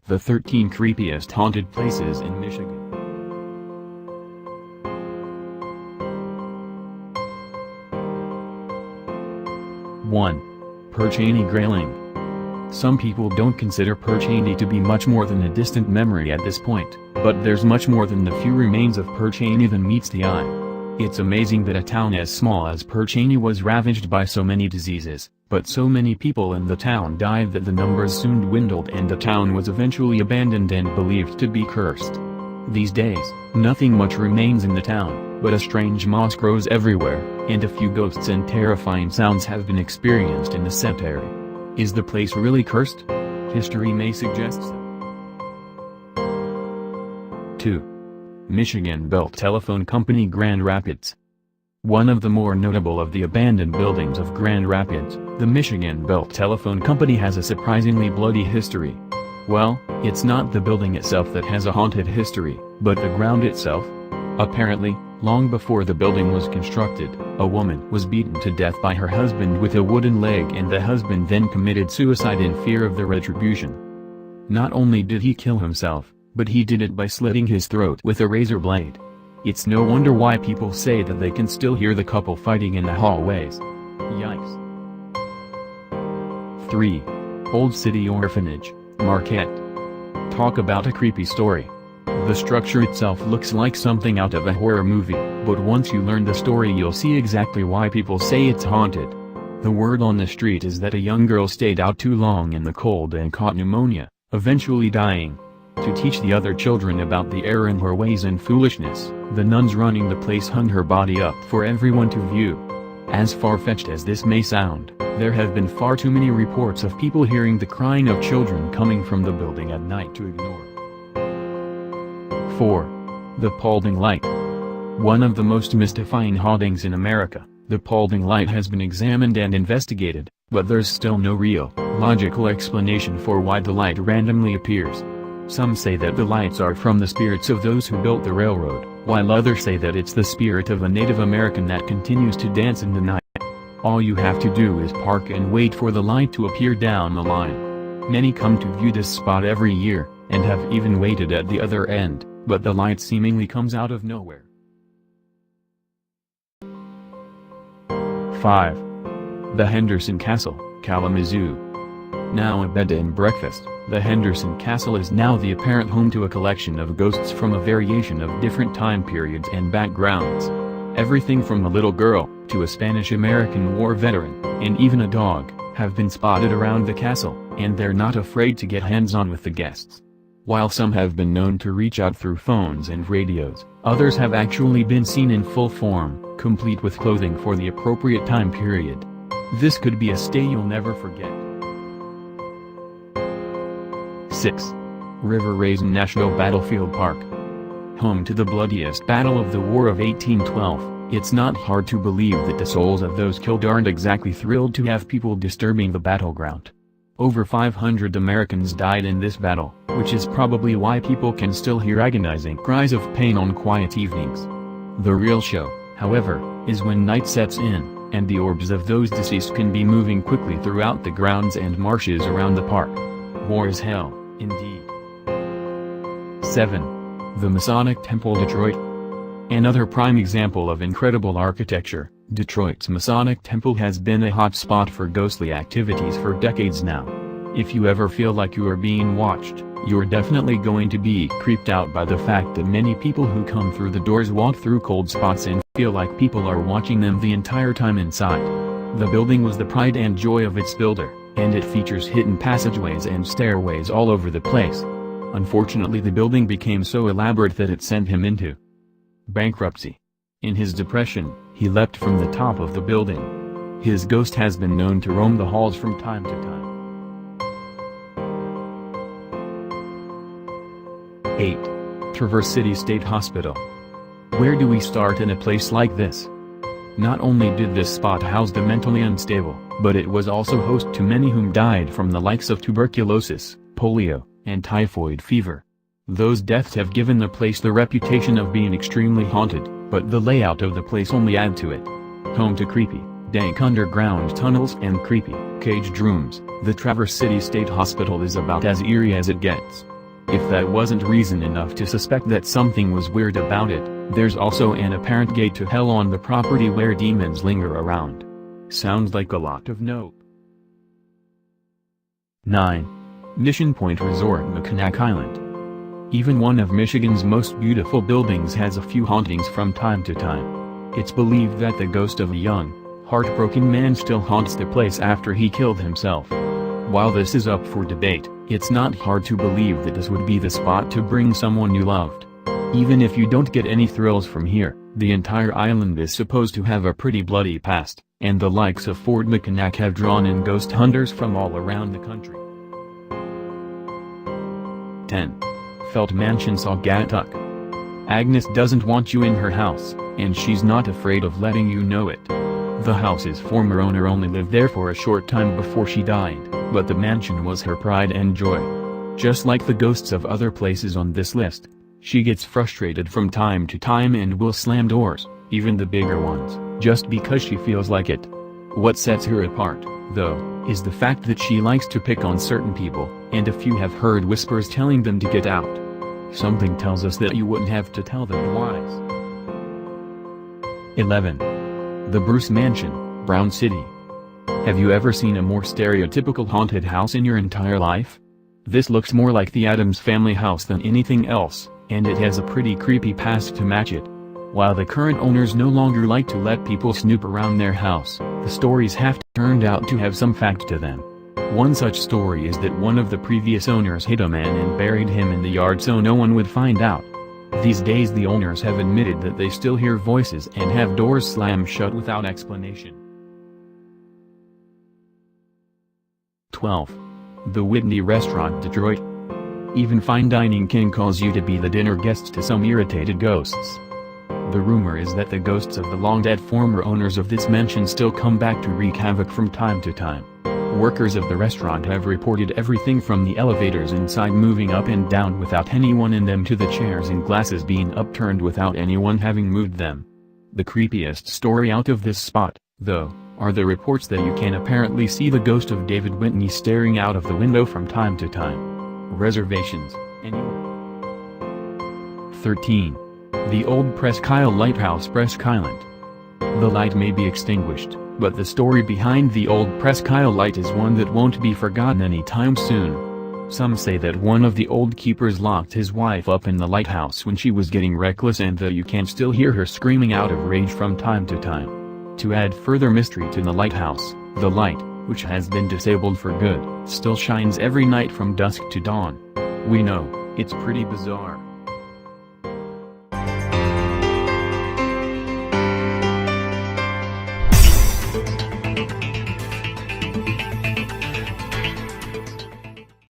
The 13 creepiest haunted places in Michigan. 1. Perch Cheney Grayling. Some people don't consider Perch Cheney to be much more than a distant memory at this point, but there's much more than the few remains of Perch Cheney than meets the eye. It's amazing that a town as small as Perch Cheney was ravaged by so many diseases, but so many people in the town died that the numbers soon dwindled and the town was eventually abandoned and believed to be cursed. These days, nothing much remains in the town, but a strange moss grows everywhere, and a few ghosts and terrifying sounds have been experienced in the cemetery. Is the place really cursed? History may suggest so. 2. Michigan Belt Telephone Company Grand Rapids. One of the more notable of the abandoned buildings of Grand Rapids, the Michigan Belt Telephone Company has a surprisingly bloody history. Well, it's not the building itself that has a haunted history, but the ground itself. Apparently, long before the building was constructed, a woman was beaten to death by her husband with a wooden leg, and the husband then committed suicide in fear of the retribution. Not only did he kill himself, but he did it by slitting his throat with a razor blade. It's no wonder why people say that they can still hear the couple fighting in the hallways. Yikes. 3. Old City Orphanage, Marquette. Talk about a creepy story. The structure itself looks like something out of a horror movie, but once you learn the story you'll see exactly why people say it's haunted. The word on the street is that a young girl stayed out too long in the cold and caught pneumonia, eventually dying. To teach the other children about the error in her ways and foolishness, the nuns running the place hung her body up for everyone to view. As far-fetched as this may sound, there have been far too many reports of people hearing the crying of children coming from the building at night to ignore. 4. The Paulding Light. One of the most mystifying hauntings in America, the Paulding Light has been examined and investigated, but there's still no real, logical explanation for why the light randomly appears. Some say that the lights are from the spirits of those who built the railroad, while others say that it's the spirit of a Native American that continues to dance in the night. All you have to do is park and wait for the light to appear down the line. Many come to view this spot every year, and have even waited at the other end, but the light seemingly comes out of nowhere. 5. The Henderson Castle, Kalamazoo. Now a bed and breakfast, the Henderson Castle is now the apparent home to a collection of ghosts from a variation of different time periods and backgrounds. Everything from a little girl, to a Spanish-American War veteran, and even a dog, have been spotted around the castle, and they're not afraid to get hands-on with the guests. While some have been known to reach out through phones and radios, others have actually been seen in full form, complete with clothing for the appropriate time period. This could be a stay you'll never forget. 6. River Raisin National Battlefield Park. Home to the bloodiest battle of the War of 1812, it's not hard to believe that the souls of those killed aren't exactly thrilled to have people disturbing the battleground. Over 500 Americans died in this battle, which is probably why people can still hear agonizing cries of pain on quiet evenings. The real show, however, is when night sets in, and the orbs of those deceased can be moving quickly throughout the grounds and marshes around the park. War is hell, indeed. 7. The Masonic Temple, Detroit. Another prime example of incredible architecture, Detroit's Masonic Temple has been a hot spot for ghostly activities for decades now. If you ever feel like you are being watched, you're definitely going to be creeped out by the fact that many people who come through the doors walk through cold spots and feel like people are watching them the entire time inside. The building was the pride and joy of its builder, and it features hidden passageways and stairways all over the place. Unfortunately, the building became so elaborate that it sent him into bankruptcy. In his depression, he leapt from the top of the building. His ghost has been known to roam the halls from time to time. 8. Traverse City State Hospital. Where do we start in a place like this? Not only did this spot house the mentally unstable, but it was also host to many whom died from the likes of tuberculosis, polio, and typhoid fever. Those deaths have given the place the reputation of being extremely haunted, but the layout of the place only add to it. Home to creepy, dank underground tunnels and creepy, caged rooms, the Traverse City State Hospital is about as eerie as it gets. If that wasn't reason enough to suspect that something was weird about it, there's also an apparent gate to hell on the property where demons linger around. Sounds like a lot of nope. 9. Mission Point Resort, Mackinac Island. Even one of Michigan's most beautiful buildings has a few hauntings from time to time. It's believed that the ghost of a young, heartbroken man still haunts the place after he killed himself. While this is up for debate, it's not hard to believe that this would be the spot to bring someone you loved. Even if you don't get any thrills from here, the entire island is supposed to have a pretty bloody past, and the likes of Fort Mackinac have drawn in ghost hunters from all around the country. 10. Felt Mansion, Saugatuck. Agnes doesn't want you in her house, and she's not afraid of letting you know it. The house's former owner only lived there for a short time before she died, but the mansion was her pride and joy. Just like the ghosts of other places on this list, she gets frustrated from time to time and will slam doors, even the bigger ones, just because she feels like it. What sets her apart, though, is the fact that she likes to pick on certain people, and a few have heard whispers telling them to get out. Something tells us that you wouldn't have to tell them twice. 11. The Bruce Mansion, Brown City. Have you ever seen a more stereotypical haunted house in your entire life? This looks more like the Addams Family house than anything else, and it has a pretty creepy past to match it. While the current owners no longer like to let people snoop around their house, the stories have turned out to have some fact to them. One such story is that one of the previous owners hit a man and buried him in the yard so no one would find out. These days the owners have admitted that they still hear voices and have doors slam shut without explanation. 12. The Whitney Restaurant, Detroit. Even fine dining king calls you to be the dinner guests to some irritated ghosts. The rumor is that the ghosts of the long-dead former owners of this mansion still come back to wreak havoc from time to time. Workers of the restaurant have reported everything from the elevators inside moving up and down without anyone in them to the chairs and glasses being upturned without anyone having moved them. The creepiest story out of this spot, though, are the reports that you can apparently see the ghost of David Whitney staring out of the window from time to time. Reservations, anywhere. 13. The Old Presque Isle Lighthouse, Presque Island. The light may be extinguished, but the story behind the Old Presque Isle light is one that won't be forgotten anytime soon. Some say that one of the old keepers locked his wife up in the lighthouse when she was getting reckless and that you can still hear her screaming out of rage from time to time. To add further mystery to the lighthouse, the light, which has been disabled for good, still shines every night from dusk to dawn. We know, it's pretty bizarre.